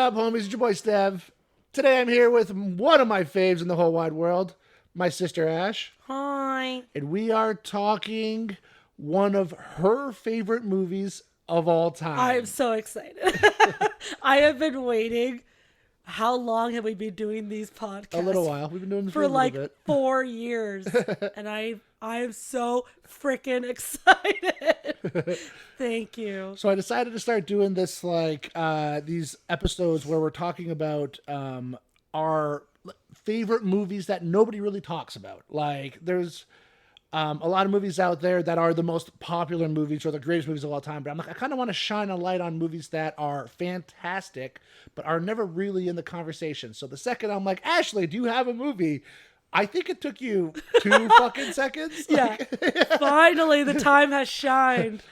up, homies? It's your boy Stev. Today I'm here with one of my faves in the whole wide world, my sister Ash. Hi. And we are talking one of her favorite movies of all time. I am so excited. I have been waiting. How long have we been doing these podcasts? A little while. We've been doing this for a like little bit. 4 years. And I am so freaking excited. Thank you. So I decided to start doing this these episodes where we're talking about our favorite movies that nobody really talks about. Like there's a lot of movies out there that are the most popular movies or the greatest movies of all time. But I'm like, I kind of want to shine a light on movies that are fantastic, but are never really in the conversation. So the second I'm like, Ashley, do you have a movie? I think it took you 2 fucking seconds. Yeah. Finally, the time has shined.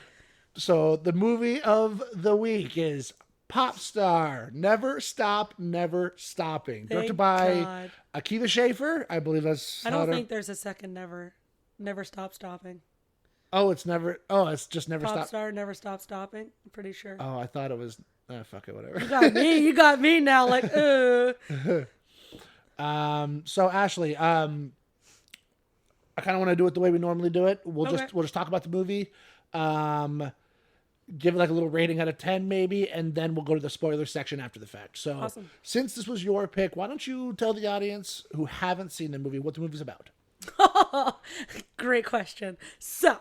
So the movie of the week is Popstar, Never Stop, Never Stopping. Directed by God. Akiva Schaffer. I believe that's I don't think there's a second Never Stop Stopping. it's just Never Stop. Popstar, Never Stop Stopping. I'm pretty sure. Oh, I thought it was fuck it, whatever. You got me now, like, So Ashley, I kind of want to do it the way we normally do it. We'll just talk about the movie. Give it like a little rating out of 10 maybe, and then we'll go to the spoiler section after the fact. So Awesome. Since this was your pick, why don't you tell the audience who haven't seen the movie what the movie's about? Great question. So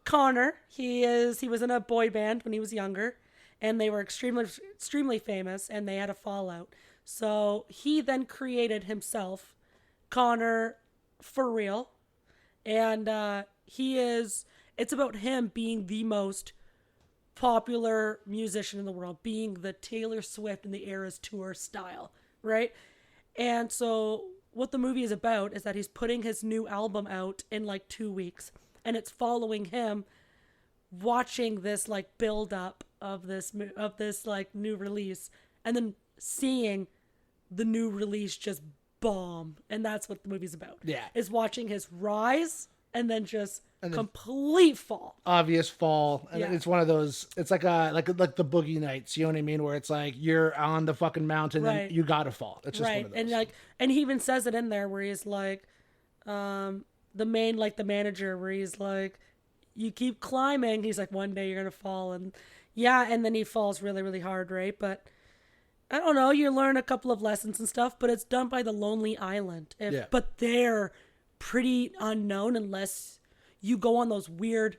Connor, he was in a boy band when he was younger, and they were extremely famous, and they had a fallout. So he then created himself, Connor, for real, and it's about him being the most popular musician in the world, being the Taylor Swift in the Eras Tour style, right? And so what the movie is about is that he's putting his new album out in like 2 weeks, and it's following him watching this like build up of this like new release, and then seeing the new release just bomb. And that's what the movie's about. Yeah. Is watching his rise and then just complete fall. Obvious fall. And Yeah. it's one of those, it's like the Boogie Nights, you know what I mean? Where it's like you're on the fucking mountain Right. and you gotta fall. It's just one of those. And he even says it in there where he's like, the manager, where he's like, you keep climbing. He's like, one day you're gonna fall, and then he falls really, really hard, right? But I don't know. You learn a couple of lessons and stuff, but it's done by the Lonely Island. But they're pretty unknown unless you go on those weird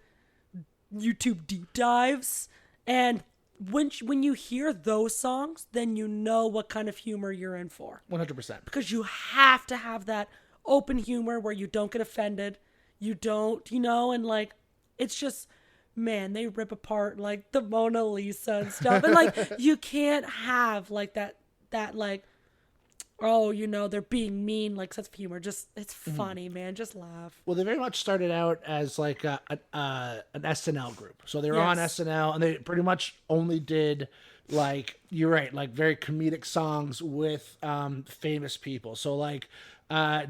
YouTube deep dives. And when you hear those songs, then you know what kind of humor you're in for. 100%. Because you have to have that open humor where you don't get offended. You don't, and like, it's just, man, they rip apart like the Mona Lisa and stuff. And like, you can't have like that like, oh, they're being mean, like such humor. Just, it's funny, man. Just laugh. Well, they very much started out as like an SNL group. So they were on SNL, and they pretty much only did, like, you're right, like very comedic songs with famous people. So like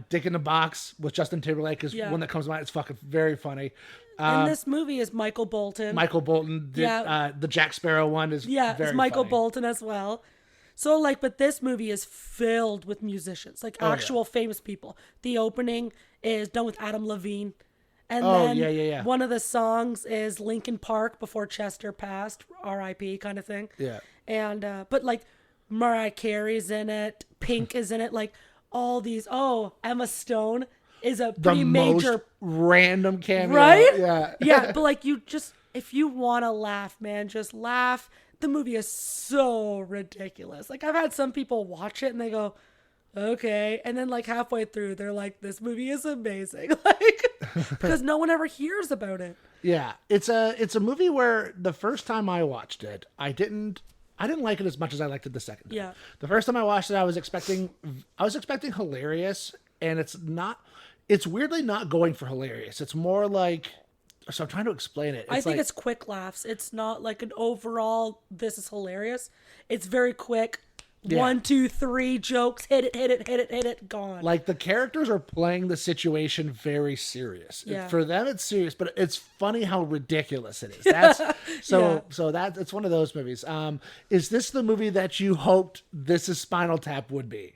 Dick in the Box with Justin Timberlake is one that comes to mind. It's fucking very funny. And this movie is Michael Bolton. Michael Bolton did the Jack Sparrow one is very it's Michael funny. Bolton as well. So like, but this movie is filled with musicians, like actual famous people. The opening is done with Adam Levine. And then one of the songs is Linkin Park before Chester passed, R.I.P. kind of thing. Yeah. And but like Mariah Carey's in it, Pink is in it, like all these. Oh, Emma Stone is a pretty major most random cameo, right? Yeah. Yeah, but like, if you want to laugh, man, just laugh. The movie is so ridiculous. Like, I've had some people watch it and they go, okay, and then like halfway through they're like, this movie is amazing. Like, because no one ever hears about it. Yeah, it's a movie where the first time I watched it, I didn't like it as much as I liked it the second time. Yeah. The first time I watched it, I was expecting hilarious, and it's weirdly not going for hilarious. It's more like, so I'm trying to explain it. I think it's quick laughs. It's not like an overall, this is hilarious. It's very quick. Yeah. 1, 2, 3 jokes, hit it, gone. Like the characters are playing the situation very serious. Yeah. For them, it's serious, but it's funny how ridiculous it is. That's so that it's one of those movies. Is this the movie that you hoped This Is Spinal Tap would be?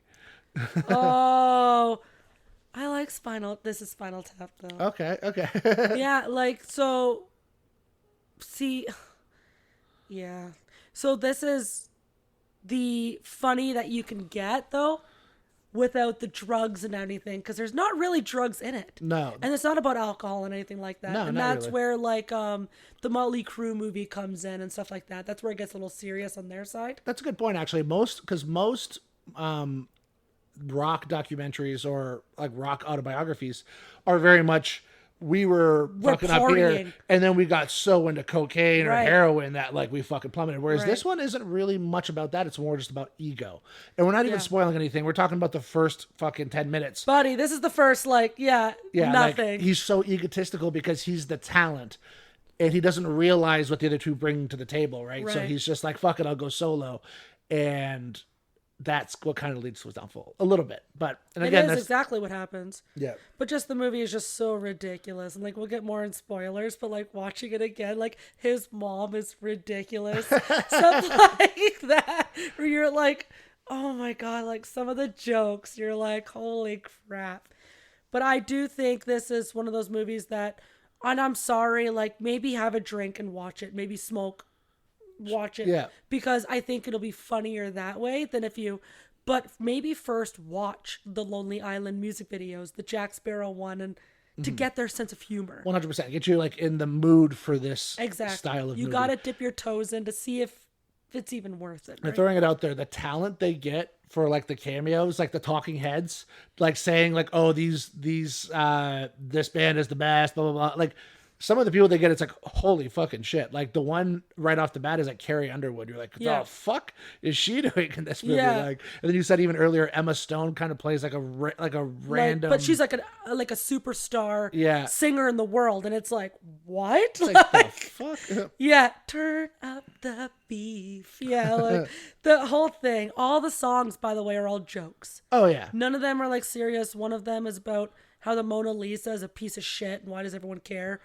Oh, I like This Is Spinal Tap though. Okay. Yeah, like so. See, yeah. So this is the funny that you can get though without the drugs and anything, because there's not really drugs in it. No. And it's not about alcohol and anything like that. No, and not that's really. where like the Motley Crue movie comes in and stuff like that. That's where it gets a little serious on their side. That's a good point, actually. Most rock documentaries or like rock autobiographies are very much we were fucking up here partying. and then we got so into cocaine or Right. heroin that like we fucking plummeted. Whereas Right. this one isn't really much about that. It's more just about ego. And we're not even Yeah. spoiling anything. We're talking about the first fucking 10 minutes. Buddy, this is the first like Yeah, nothing. like he's so egotistical because he's the talent and he doesn't realize what the other two bring to the table, right? So Right. he's just like, fuck it, I'll go solo. And that's what kind of leads to his downfall a little bit. But, and It again, is that's, exactly what happens. yeah. But just the movie is just so ridiculous. And like we'll get more in spoilers, but like watching it again, like his mom is ridiculous. Stuff like that. Where you're like, oh my God, like some of the jokes, you're like, holy crap. But I do think this is one of those movies that, and I'm sorry, like maybe have a drink and watch it. Maybe smoke, watch it. Yeah. Because I think it'll be funnier that way than if you, but maybe first watch the Lonely Island music videos, the Jack Sparrow one, and to get their sense of humor. 100%. Get you like in the mood for this Exactly. style of you movie. got to dip your toes in to see if it's even worth it. And Right? throwing it out there, the talent they get for like the cameos, like the talking heads, like saying like, oh, this band is the best, blah, blah, blah. Like some of the people they get, it's like, holy fucking shit. Like the one right off the bat is like Carrie Underwood. You're like, Yeah. the fuck is she doing in this movie? Yeah. Like, and then you said even earlier, Emma Stone kind of plays like a random, but she's like a superstar Yeah. singer in the world, and it's like, what? It's like, the fuck? Yeah, turn up the beef. Yeah, like the whole thing. All the songs, by the way, are all jokes. Oh yeah. None of them are like serious. One of them is about how the Mona Lisa is a piece of shit and why does everyone care?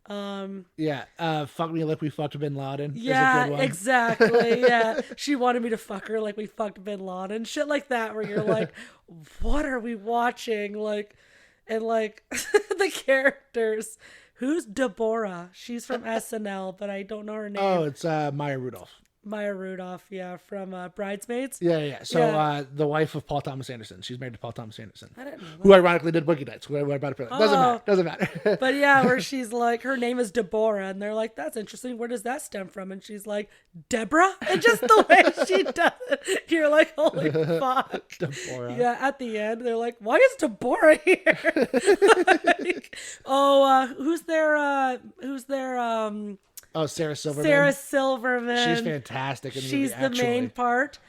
Yeah. Fuck me like we fucked Bin Laden. is a Yeah, good one. exactly. Yeah. She wanted me to fuck her like we fucked Bin Laden. Shit like that where you're like, what are we watching? Like, and like the characters. Who's Deborah? She's from SNL, but I don't know her name. Oh, it's Maya Rudolph. Maya Rudolph, yeah, from Bridesmaids. Yeah. So Yeah. the wife of Paul Thomas Anderson. She's married to Paul Thomas Anderson. I didn't know Who ironically did Boogie Nights. Doesn't matter. that. But yeah, where she's like, her name is Deborah, and they're like, that's interesting. Where does that stem from? And she's like, Deborah? And just the way she does it, you're like, holy fuck. Deborah. Yeah, at the end, they're like, why is Deborah here? Like, who's their Oh, Sarah Silverman. Sarah Silverman. She's fantastic in the She's movie, the main actually. part,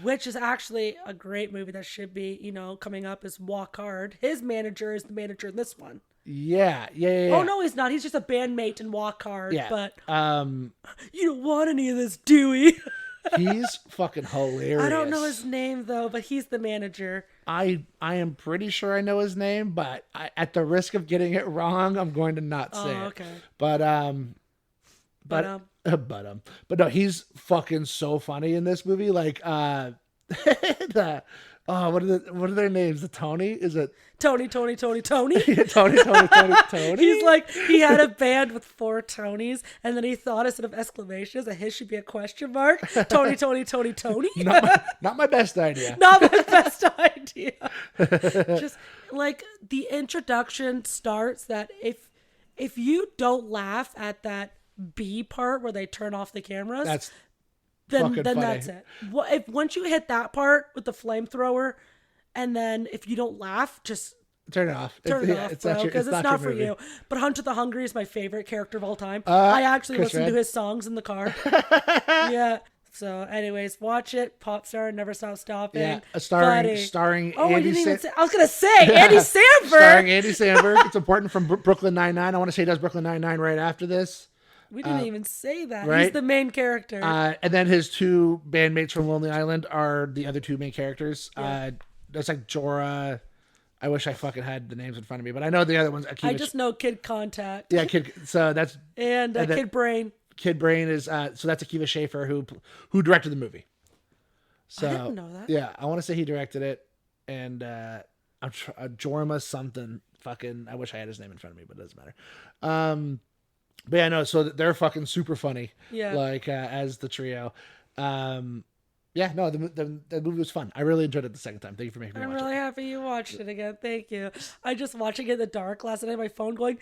which is actually a great movie that should be, coming up is Walk Hard. His manager is the manager in this one. Yeah. Oh, no, he's not. He's just a bandmate in Walk Hard. Yeah. But you don't want any of this, do we? He's fucking hilarious. I don't know his name, though, but he's the manager. I am pretty sure I know his name, but at the risk of getting it wrong, I'm going to not say it. Okay. But But, no, he's fucking so funny in this movie. Like, what are their names? The Tony? Is it Tony. Tony? He's like, he had a band with 4 Tonys, and then he thought instead of exclamations that his should be a question mark. Tony. Not my best idea. Not my best idea. Just like the introduction starts that if you don't laugh at that B part where they turn off the cameras, then fucking funny. that's it. If once you hit that part with the flamethrower, and then if you don't laugh, just turn it off. turn it off, bro, because it's not for your movie. you. But Hunter the Hungry is my favorite character of all time. Uh, I actually Chris listen to Red. his songs in the car. Yeah. So, anyways, watch it. Popstar, Never Stop Stopping. Yeah, Buddy. starring Oh, I Andy didn't even Sa- say. I was gonna say Andy Samberg. starring Andy Samberg. It's important from Brooklyn Nine-Nine. I want to say he does Brooklyn Nine-Nine right after this. We didn't even say that. right? He's the main character. And then his two bandmates from Lonely Island are the other two main characters. Yeah. That's like Jorah. I wish I fucking had the names in front of me, but I know the other ones. I just know Kid Contact. Yeah, Kid. So that's and Kid Brain. Kid Brain is so that's Akiva Schaffer who directed the movie. So I didn't know that. Yeah, I want to say he directed it, and Jorma something. Fucking, I wish I had his name in front of me, but it doesn't matter. But yeah, no. So they're fucking super funny. Yeah. Like as the trio. Yeah, no, the movie was fun. I really enjoyed it the second time. Thank you for making me watch it. I'm really happy you watched it again. Thank you. I just watching it in the dark last night on my phone going,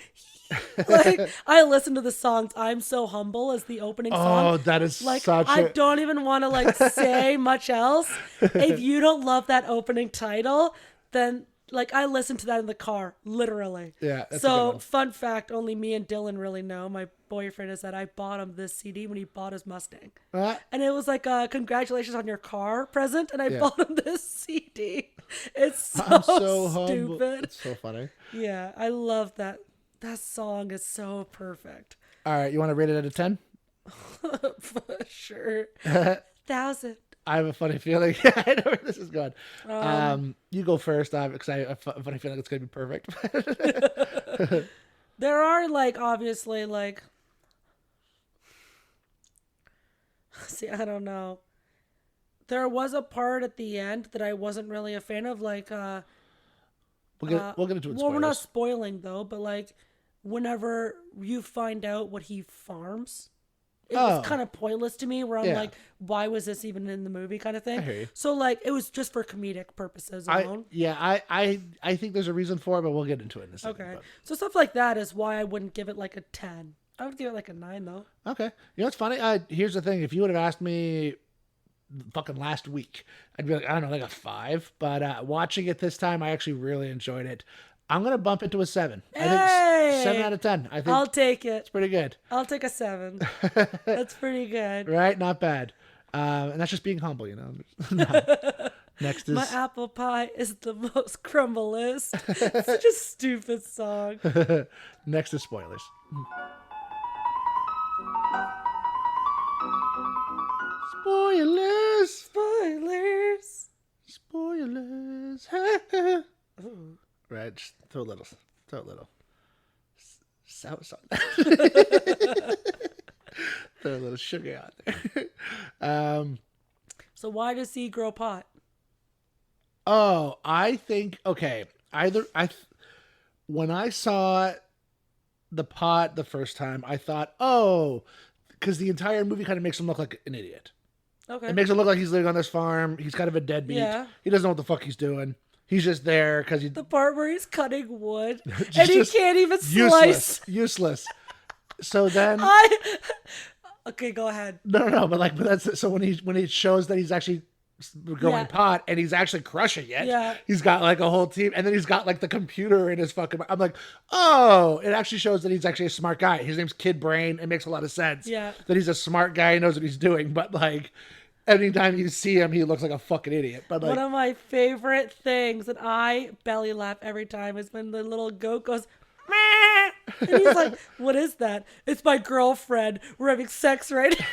like, I listened to the songs I'm So Humble as the opening song. Oh, that is like, such I don't even want to, like, say much else. If you don't love that opening title, then, like, I listened to that in the car, literally. Yeah, that's a good so, one. fun fact, only me and Dylan really know. My boyfriend is that I bought him this CD when he bought his Mustang. And it was like a congratulations on your car present, and I bought him this CD. It's so stupid. Humble. It's so funny. Yeah, I love that. That song is so perfect. All right, you want to rate it out of 10? For sure. 1,000. I have a funny feeling. I know where this is going. You go first, because I have a funny feeling it's going to be perfect. There are, like, obviously, like... See, I don't know. There was a part at the end that I wasn't really a fan of, like... We'll get into it. Well, we're not spoiling, though, but, like, whenever you find out what he farms... It was kind of pointless to me, where I'm like, why was this even in the movie kind of thing? I hear you. So, like, it was just for comedic purposes alone. I think there's a reason for it, but we'll get into it in a second. Okay. So stuff like that is why I wouldn't give it, like, a 10. I would give it, like, a 9, though. Okay. You know what's funny? Here's the thing. If you would have asked me fucking last week, I'd be like, I don't know, like a 5. But watching it this time, I actually really enjoyed it. I'm going to bump it to a 7. Hey! I think 7 out of 10. I think I'll take it. It's pretty good. I'll take a 7. That's pretty good. Right? Not bad. And that's just being humble, you know. No. Next is... My apple pie is the most crumblest. It's such a stupid song. Next is spoilers. Spoilers. Spoilers. Spoilers. Right, just throw a little. Sour salt. Throw a little sugar out there. So why does he grow pot? Oh, I think okay. When I saw the pot the first time, I thought, because the entire movie kind of makes him look like an idiot. Okay. It makes him look like he's living on this farm. He's kind of a deadbeat. Yeah. He doesn't know what the fuck he's doing. He's just there because the part where he's cutting wood and he can't even slice. Useless. So then, okay, go ahead. No, but that's so when he shows that he's actually growing pot and he's actually crushing it. Yeah. He's got like a whole team, and then he's got like the computer in his fucking. I'm like, oh, it actually shows that he's actually a smart guy. His name's Kid Brain. It makes a lot of sense. Yeah. That he's a smart guy, he knows what he's doing, but like. Anytime you see him, he looks like a fucking idiot. But like, one of my favorite things, and I belly laugh every time, is when the little goat goes, "Meh!" And he's like, what is that? It's my girlfriend. We're having sex right now.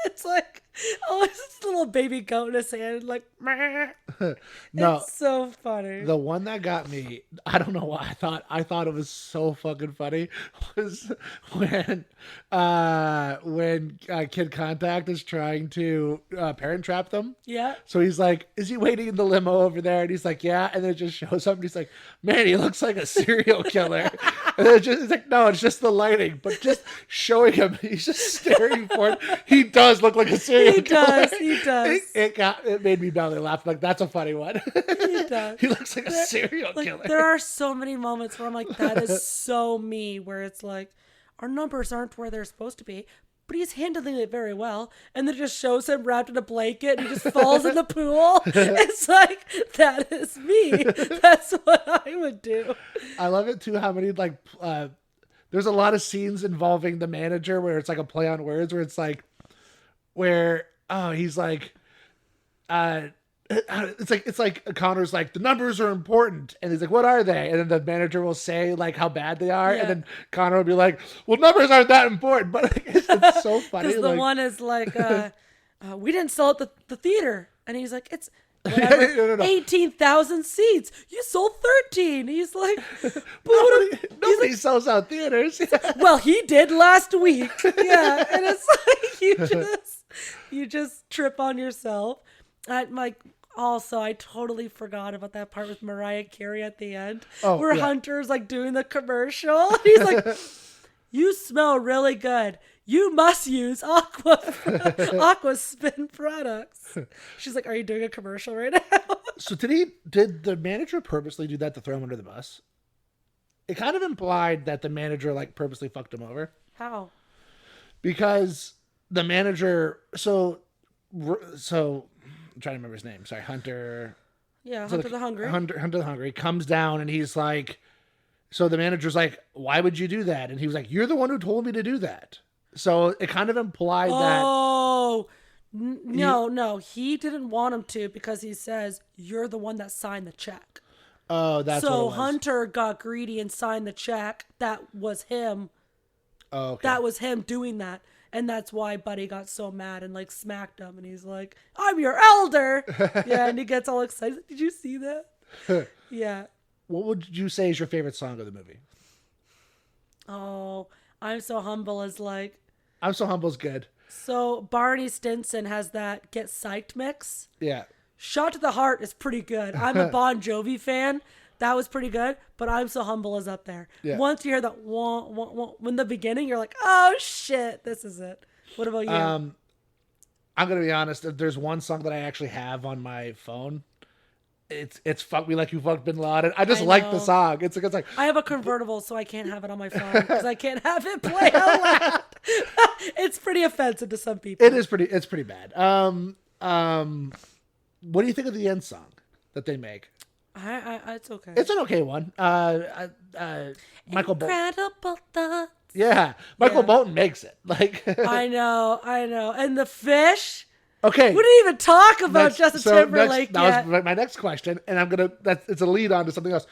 It's like, it's this little baby goat in his hand, like, "Meh!" No, it's so funny. The one that got me, I don't know why I thought it was so fucking funny, was when Kid Contact is trying to parent trap them. Yeah. So he's like, is he waiting in the limo over there? And he's like, yeah. And then it just shows up and he's like, man, he looks like a serial killer. And then it's like, no, it's just the lighting. But just showing him, he's just staring for it. He does look like a serial killer. He does. It made me belly laugh. Like, that's a funny one. He does. He looks like a serial killer. There are so many moments where I'm like, that is so me, where it's like, our numbers aren't where they're supposed to be, but he's handling it very well. And then it just shows him wrapped in a blanket and he just falls in the pool. It's like, that is me. That's what I would do. I love it too, how many there's a lot of scenes involving the manager where it's like a play on words, where it's like, he's like, it's like Connor's like, the numbers are important, and he's like, what are they? And then the manager will say like how bad they are, Yeah. and then Connor will be like, well, numbers aren't that important, but like, it's so funny. Because the Like, one is like, we didn't sell at the theater. And he's like, it's whatever, No. 18,000 seats. You sold 13. He's like, nobody sells out theaters. well, he did last week. Yeah. And it's like, you just trip on yourself. I'm like, also, I totally forgot about that part with Mariah Carey at the end, where Hunter's like doing the commercial. He's like, you smell really good. You must use Aqua Spin products. She's like, are you doing a commercial right now? So did the manager purposely do that to throw him under the bus? It kind of implied that the manager like purposely fucked him over. How? Because the manager, so I'm trying to remember his name. Sorry, Hunter. Yeah, Hunter the Hungry. Hunter the Hungry comes down and he's like, so the manager's like, why would you do that? And he was like, you're the one who told me to do that. So it kind of implied that. No, he didn't want him to because he says, you're the one that signed the check. Oh, that's so what it was. Hunter got greedy and signed the check. That was him. Oh, okay. That was him doing that. And that's why Buddy got so mad and like smacked him. And he's like, I'm your elder. Yeah, and he gets all excited. Did you see that? Yeah. What would you say is your favorite song of the movie? Oh, I'm So Humble is like... I'm So Humble's good. So Barney Stinson has that Get Psyched mix. Yeah. Shot to the Heart is pretty good. I'm a Bon Jovi fan. That was pretty good. But I'm So Humble is up there. Yeah. Once you hear that wah, wah, wah, in the beginning, you're like, oh shit, this is it. What about you? I'm going to be honest. If there's one song that I actually have on my phone, it's Fuck Me Like You Fucked Bin Laden. I just like the song. It's a good song. I have a convertible, so I can't have it on my phone because I can't have it play out loud. It's pretty offensive to some people. It's pretty bad. What do you think of the end song that they make? It's okay. It's an okay one. Michael Bolton. Incredible thoughts. Yeah, Michael Bolton makes it. Like I know, and the fish. Okay, we didn't even talk about Justin Timberlake yet. That was my next question, and it's a lead on to something else.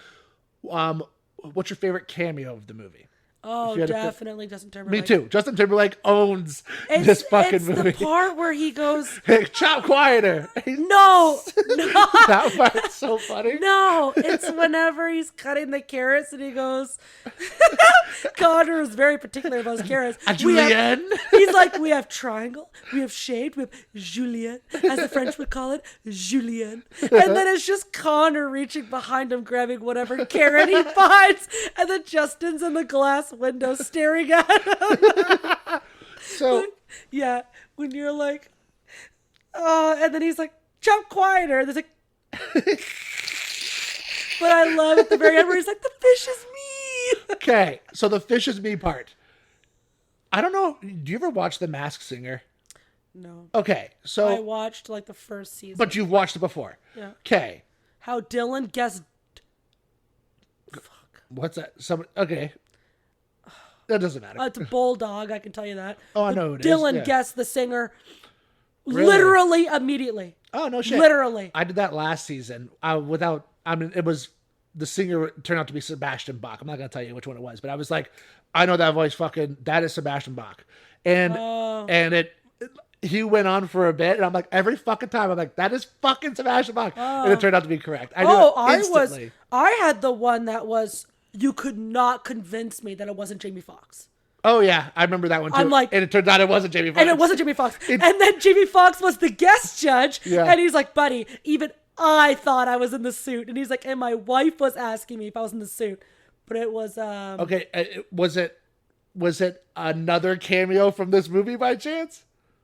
What's your favorite cameo of the movie? Oh, definitely Justin Timberlake. Me too. Justin Timberlake owns this fucking movie. It's the part where he goes, hey, chop quieter. No. That part's so funny. No, it's whenever he's cutting the carrots and he goes, Connor is very particular about his carrots. Julienne? He's like, we have triangle, we have shade, we have julienne, as the French would call it, julienne. And then it's just Connor reaching behind him, grabbing whatever carrot he finds, and then Justin's in the glass window staring at him. So yeah, when you're like, and then he's like, jump quieter. There's like, but I love at the very end where he's like, the fish is me. Okay, so the fish is me part. I don't know. Do you ever watch The Masked Singer? No. Okay, so I watched like the first season. But you've watched it before. Yeah. Okay. How Dylan guessed. Fuck. What's that? Okay. That doesn't matter. It's a bulldog, I can tell you that. Oh, I know it Dylan is. guessed the singer Really? literally immediately. Oh, no shit. Literally. I did that last season it was, the singer turned out to be Sebastian Bach. I'm not going to tell you which one it was, but I was like, I know that voice that is Sebastian Bach. And he went on for a bit, and I'm like, every fucking time, I'm like, that is fucking Sebastian Bach. And it turned out to be correct. I knew it instantly. I had the one that was, you could not convince me that it wasn't Jamie Foxx. Oh, yeah. I remember that one, too. I'm like, and it turned out it wasn't Jamie Foxx. And it wasn't Jamie Foxx. And then Jamie Foxx was the guest judge. Yeah. And he's like, buddy, even I thought I was in the suit. And he's like, and my wife was asking me if I was in the suit. But it was... Okay, was it another cameo from this movie by chance?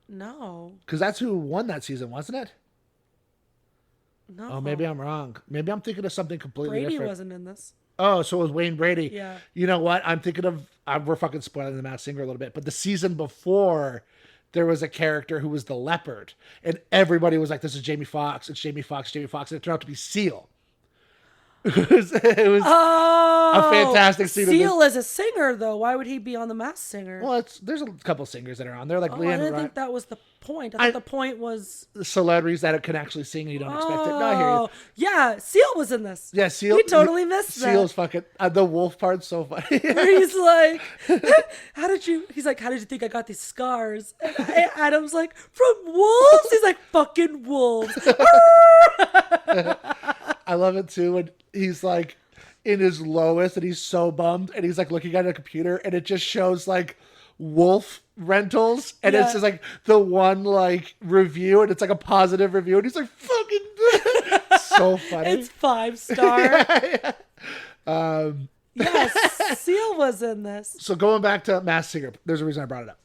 No. Because that's who won that season, wasn't it? No. Oh, maybe I'm wrong. Maybe I'm thinking of something completely different. Brady wasn't in this. Oh, so it was Wayne Brady. Yeah. You know what? I'm thinking of... we're fucking spoiling The Masked Singer a little bit. But the season before, there was a character who was the leopard. And everybody was like, this is Jamie Foxx. It's Jamie Foxx, Jamie Foxx. And it turned out to be Seal. It was a Oh, fantastic scene. Seal is a singer though. Why would he be on The Masked Singer? Well, there's a couple singers that are on there, like Oh, I Leanne didn't Ryan. think that was the point. I thought the point was. Celebrities that can actually sing and you don't expect it. No, I hear you. Oh, yeah, Seal was in this. Yeah, Seal. We totally missed Seal's that. fucking the wolf part's so funny. Where he's like, how did you think I got these scars? And Adam's like, from wolves? He's like, fucking wolves. I love it too when he's like in his lowest and he's so bummed and he's like looking at a computer and it just shows like wolf rentals and it's just like the one like review and it's like a positive review and he's like fucking so funny. It's 5-star. Yeah. Yes, Seal was in this. So going back to Masked Singer, there's a reason I brought it up.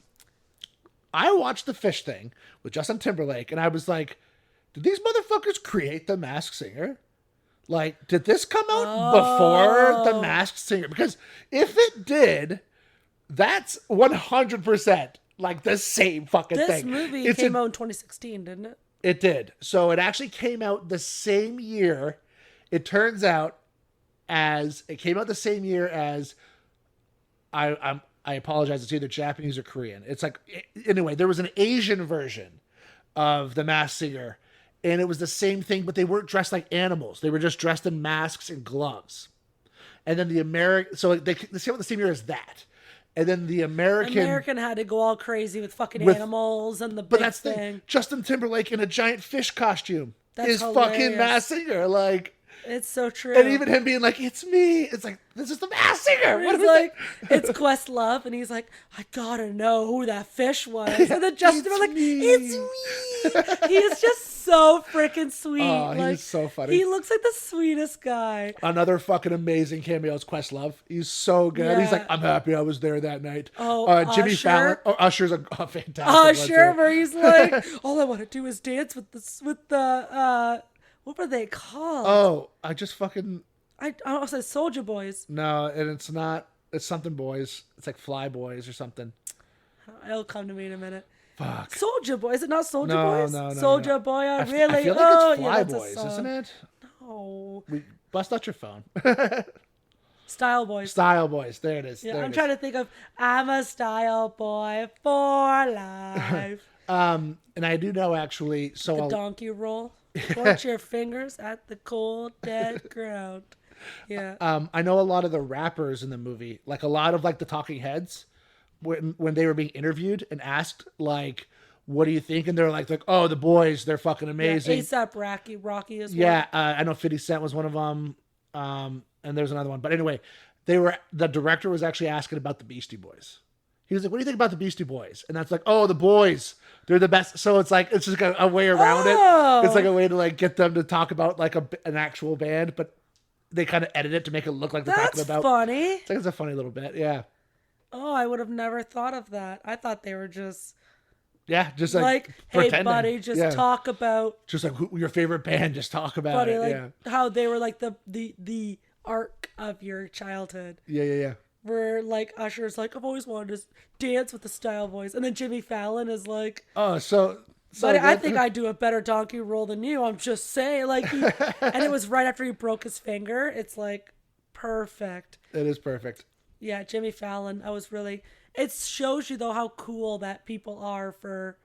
I watched the fish thing with Justin Timberlake and I was like, did these motherfuckers create the Masked Singer? Like, did this come out before the Masked Singer? Because if it did, that's 100% like the same fucking thing. This movie came out in 2016, didn't it? It did. So it actually came out the same year. It turns out it came out the same year as I apologize. It's either Japanese or Korean. It's like, anyway, there was an Asian version of the Masked Singer. And it was the same thing, but they weren't dressed like animals. They were just dressed in masks and gloves. And then so they came out the same year as that. And then the American had to go all crazy with fucking animals and the big but that's thing. Justin Timberlake in a giant fish costume is hilarious. fucking Masked Singer. Like, it's so true. and even him being like, "It's me." It's like, this is the Masked Singer. He's like, it's Questlove, and he's like, I gotta know who that fish was. And then Justin was like, it's me. He is just so freaking sweet. Oh, like, he's so funny. He looks like the sweetest guy. Another fucking amazing cameo is Questlove. He's so good. Yeah. He's like, I'm happy I was there that night. Oh, Jimmy Usher. Fallon. Oh, Usher's a fantastic Usher, one too. where he's like, all I want to do is dance with the what were they called? Oh, I just fucking I almost said Soldier Boys. no, and it's not. It's something boys. It's like Fly Boys or something. It'll come to me in a minute. Fuck. Soldier Boy. Is it not Soldier No, Boys? no, Soldier Boy, I really. I feel like it's yeah, Fly that's a Boys, song. isn't it? No. Bust out your phone. Style Boys. Style Boys. There it is. Yeah, there I'm it trying is. to think of I'm a style boy for life. And I do know actually. So The I'll- donkey roll. Point your fingers at the cold dead ground. Yeah. I know a lot of the rappers in the movie, like a lot of like the talking heads, when they were being interviewed and asked like, "What do you think?" and they're like, "Oh, the boys, they're fucking amazing." ASAP Rocky as well. Yeah, I know 50 Cent was one of them, and there's another one. But anyway, the director was actually asking about the Beastie Boys. He was like, "What do you think about the Beastie Boys?" And that's like, "Oh, the boys, they're the best." So it's like it's just a way around it. It's like a way to like get them to talk about like an actual band, but they kind of edit it to make it look like they're That's talking about. funny. It's like it's a funny little bit, yeah, Oh, I would have never thought of that. I thought they were just yeah, just like, hey, pretending. buddy, just Yeah. talk about, just like your favorite band, just talk about buddy, it, like yeah, how they were like the arc of your childhood. yeah. Where like Usher's like, I've always wanted to dance with the Style Boys, and then Jimmy Fallon is like, Oh, so but I think I do a better donkey roll than you. I'm just saying, like, and it was right after he broke his finger. It's like perfect. it is perfect. Yeah, Jimmy Fallon. It shows you though how cool that people are for,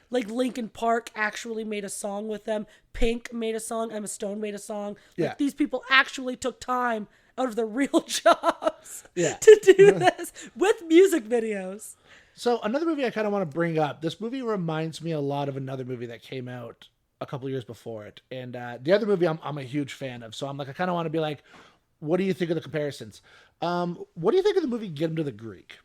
like Linkin Park actually made a song with them. Pink made a song. Emma Stone made a song. Like Yeah. these people actually took time out of their real jobs Yeah. to do this with music videos. So another movie I kind of want to bring up. This movie reminds me a lot of another movie that came out a couple years before it, and the other movie I'm a huge fan of. So I'm like, I kind of want to be like, what do you think of the comparisons? What do you think of the movie Get Him to the Greek?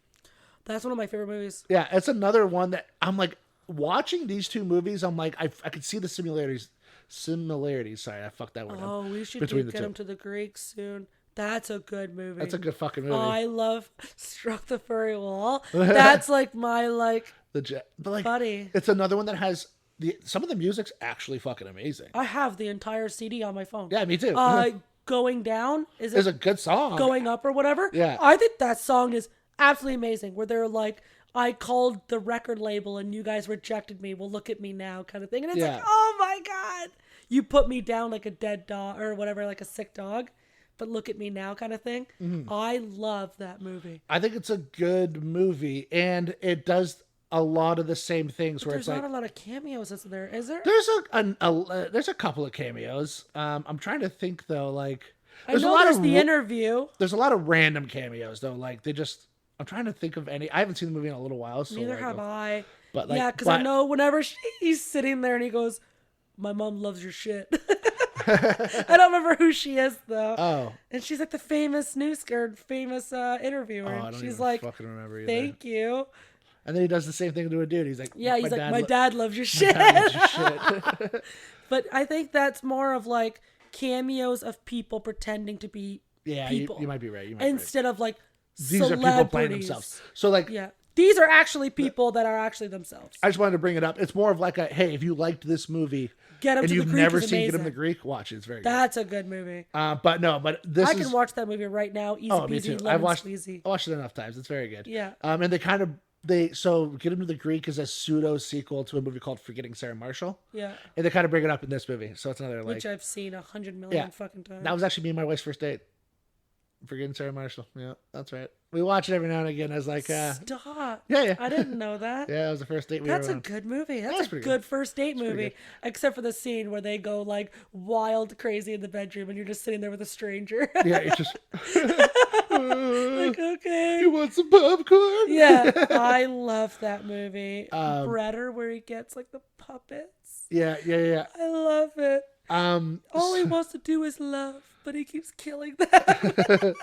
That's one of my favorite movies. Yeah, it's another one that I'm like watching these two movies. I'm like, I could see the similarities. Sorry, I fucked that one up. Oh, we should between get the two. him to the Greeks soon. That's a good movie. That's a good fucking movie. Oh, I love Struck the Furry Wall. That's like my But like, buddy. it's another one that has some of the music's actually fucking amazing. I have the entire CD on my phone. Yeah, me too. Going Down is It's it a good song. Going Up or whatever? Yeah. I think that song is absolutely amazing. Where they're like, I called the record label and you guys rejected me. Well, look at me now, kind of thing. And it's Yeah. like, oh my god, you put me down like a dead dog or whatever, like a sick dog. but look at me now kind of thing. I love that movie. I think it's a good movie, and it does a lot of the same things. But where there's it's like not a lot of cameos, is there? Is there? there's a couple of cameos. I'm trying to think though. Like I there's a know lot there's of the interview. there's a lot of random cameos though. Like they just. I'm trying to think of any. I haven't seen the movie in a little while. So Neither like, have I. But like, Yeah, because I know whenever he's sitting there and he goes, "My mom loves your shit." I don't remember who she is though. Oh. And she's like the famous famous interviewer. I And don't she's even like, fucking remember either. "Thank you." And then he does the same thing to a dude. He's like, Yeah, he's like, "My dad loves your shit." Dad loves your shit. But I think that's more of like cameos of people pretending to be Yeah, people. you might be right. You might be right. Instead of like These are people playing themselves. So like, yeah, these are actually people that are actually themselves. I just wanted to bring it up. It's more of like a, hey, if you liked this movie Get 'em and to the you've Greek never is seen Get 'em amazing. the Greek, watch it. It's very That's a good movie. good. But this I is. can watch that movie right now. Easy Oh, me peasy, too. lemon I watched it enough times. It's very good. Yeah. And they kind of so Get 'em to the Greek is a pseudo sequel to a movie called Forgetting Sarah Marshall. Yeah. And they kind of bring it up in this movie, so it's another like. Which I've seen 100 million fucking times. That was actually me and my wife's first date. Forgetting Sarah Marshall. Yeah, that's right. We watch it every now and again as like. Stop. Yeah. I didn't know that. Yeah, it was the first date we That's were a on. good movie. That's That's a pretty good good. first date pretty movie. good. Except for the scene where they go like wild crazy in the bedroom and you're just sitting there with a stranger. Yeah, it's just. Like, okay. You want some popcorn? Yeah, I love that movie. Um, Bredder, where he gets like the puppets. Yeah. I love it. All he wants to do is love, but he keeps killing them.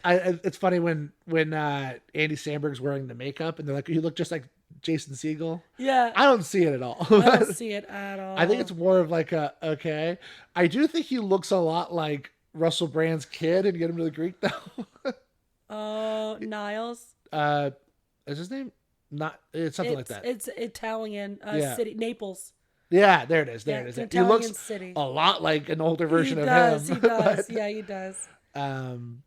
It's funny when Andy Samberg's wearing the makeup and they're like, you look just like Jason Segel. Yeah, I don't see it at all. I don't see it at all. I think it's more of like a okay. I do think he looks a lot like Russell Brand's kid in Get Him to the Greek though. Oh, Niles. Is his name? Not. It's something like that. It's Italian Yeah. city, Naples. Yeah, there it is. There Yeah, it is. it's an He Italian looks city. a lot like an older version He of does. him. He does. but, Yeah, he does. um,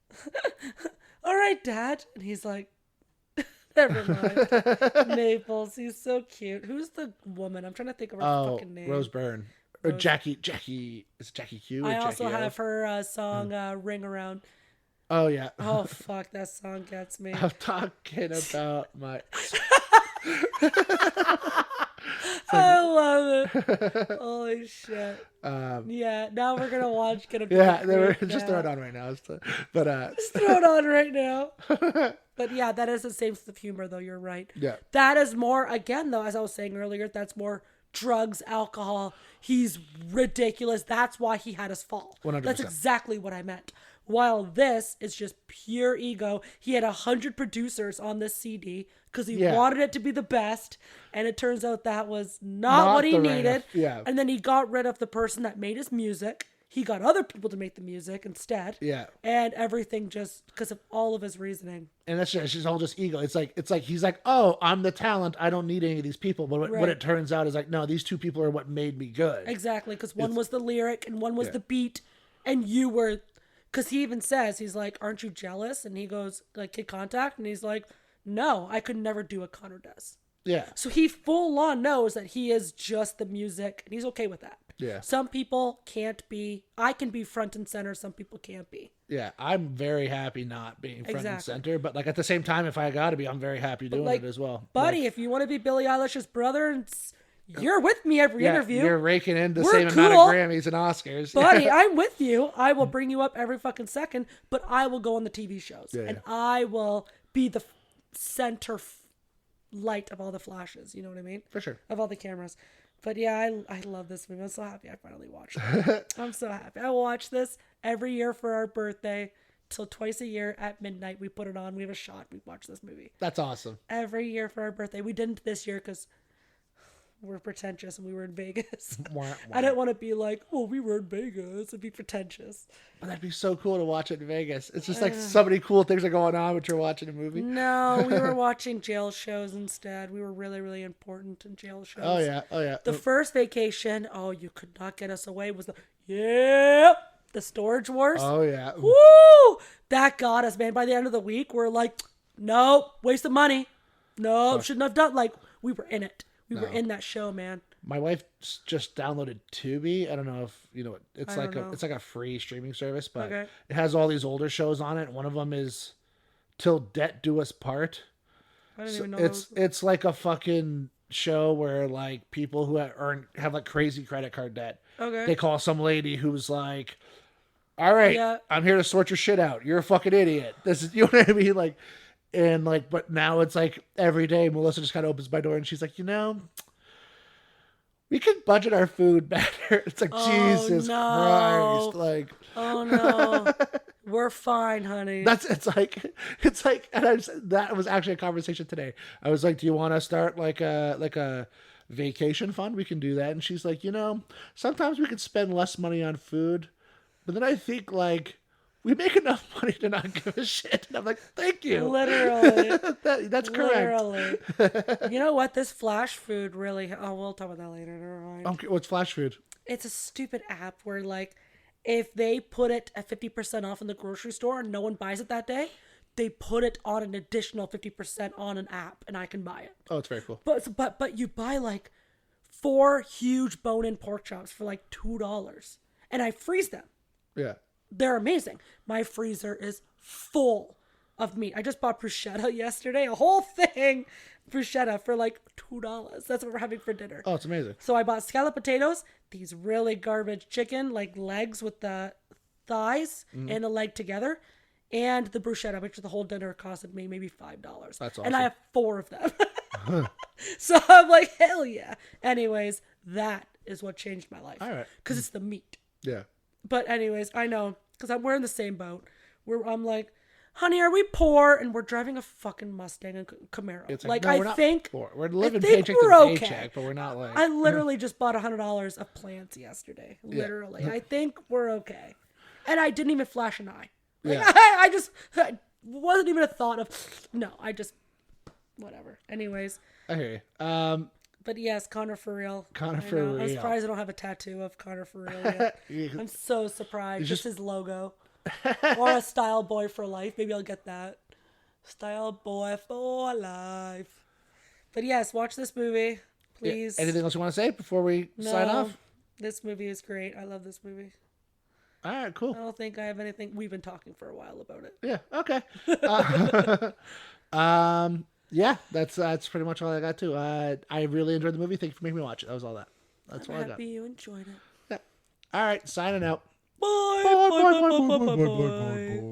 All right, Dad. And he's like, never mind. Naples. He's so cute. Who's the woman? I'm trying to think of her fucking name. Rose Byrne. Or Jackie. Is it Jackie Q? Or I Jackie also O? have her song Ring Around. Oh yeah. Oh, fuck. That song gets me. I'm talking about my. I love it. Holy shit. Um, Yeah, now we're going to watch Get Him to yeah, the they were Greek just now. throw it on right now. But Just throw it on right now. But yeah, that is the same sense of humor, though. You're right. yeah, That is more, again, though, as I was saying earlier, that's more drugs, alcohol. He's ridiculous. That's why he had us fall. 100%. That's exactly what I meant. While this is just pure ego. He had 100 producers on this CD because he wanted it to be the best. And it turns out that was not what he the right needed. yeah. And then he got rid of the person that made his music. He got other people to make the music instead. Yeah. And everything just because of all of his reasoning. And that's just, it's just all just ego. It's like he's like, oh, I'm the talent. I don't need any of these people. But what it turns out is like, no, these two people are what made me good. Exactly, because one was the lyric and one was the beat, and you were, because he even says, he's like, aren't you jealous? And he goes, like, Kid Contact, and he's like, no, I could never do what Connor does. Yeah. So he full on knows that he is just the music, and he's okay with that. Yeah. Some people can't be, I can be front and center, some people can't be. Yeah, I'm very happy not being front and Exactly. center, but like at the same time, if I got to be, I'm very happy doing like, it as well. Buddy, if you want to be Billie Eilish's brother, and you're with me every interview. You're raking in the We're same amount cool. of Grammys and Oscars. Buddy, I'm with you. I will bring you up every fucking second, but I will go on the TV shows. Yeah, and I will be the center light of all the flashes. You know what I mean? For sure. Of all the cameras. But yeah, I love this movie. I'm so happy I finally watched it. I'm so happy. I watch this every year for our birthday. Till twice a year at midnight, we put it on. We have a shot. We watch this movie. That's awesome. Every year for our birthday. We didn't this year because we're pretentious and we were in Vegas. I didn't want to be like, oh, we were in Vegas. It'd be pretentious. But that'd be so cool to watch it in Vegas. It's just like so many cool things are going on, but you're watching a movie. No, we were watching jail shows instead. We were really, really important in jail shows. Oh yeah. The first vacation, you could not get us away, was the Storage Wars. Oh yeah. Woo! That got us, man. By the end of the week, we're like, nope, waste of money. No, shouldn't have done. Like, we were in it. We were in that show, man. My wife just downloaded Tubi. I don't know if you know it. I don't know. It's like a free streaming service, but Okay. it has all these older shows on it. One of them is Till Debt Do Us Part. I didn't So even know it's like a fucking show where like people who have like crazy credit card debt. Okay. They call some lady who's like, "All right, Yeah. I'm here to sort your shit out. You're a fucking idiot." This is you know what I mean, like, and like, but now it's like every day Melissa just kind of opens my door and she's like, we could budget our food better. It's like, Jesus no. Christ. Like, Oh no. We're fine, honey. it's like, and that was actually a conversation today. I was like, do you want to start like a vacation fund? We can do that. And she's like, sometimes we could spend less money on food. But then I think like, we make enough money to not give a shit. And I'm like, thank you. Literally. That's correct. Literally. You know what? This Flash food really... Oh, we'll talk about that later. Never mind. Okay, what's Flash Food? It's a stupid app where, like, if they put it at 50% off in the grocery store and no one buys it that day, they put it on an additional 50% on an app, and I can buy it. Oh, it's very cool. But you buy, like, 4 huge bone-in pork chops for, like, $2. And I freeze them. Yeah. They're amazing. My freezer is full of meat. I just bought bruschetta yesterday, a whole thing bruschetta for like $2. That's what we're having for dinner. Oh, it's amazing. So I bought scallop potatoes, these really garbage chicken, like legs with the thighs and a leg together, and the bruschetta, which the whole dinner costed me maybe $5. That's awesome. And I have 4 of them. So I'm like, hell yeah. Anyways, that is what changed my life. All right. Because it's the meat. Yeah. But anyways, I know, because we're in the same boat. I'm like, honey, are we poor? And we're driving a fucking Mustang and Camaro. It's like no, I we're not think poor. We're living think paycheck we're to okay. paycheck, but we're not like. I literally just bought $100 of plants yesterday. Literally, I think we're okay. And I didn't even flash an eye. Like, Yeah. I wasn't even a thought of. No, I just whatever. Anyways. I hear you. But yes, Connor for real. Connor for I'm real. surprised I don't have a tattoo of Connor for real yet. I'm so surprised. Just his logo. Or a style boy for life. Maybe I'll get that. Style boy for life. But yes, watch this movie. Please. Yeah. Anything else you want to say before we sign off? This movie is great. I love this movie. All right, cool. I don't think I have anything. We've been talking for a while about it. Yeah, okay. Yeah, that's pretty much all I got too. I really enjoyed the movie. Thank you for making me watch it. That was all that. That's all I got. I'm happy you enjoyed it. Yeah. All right, signing out. Bye. Bye, Bye. bye, Bye. bye, Bye. bye, Bye. bye, Bye. bye, bye.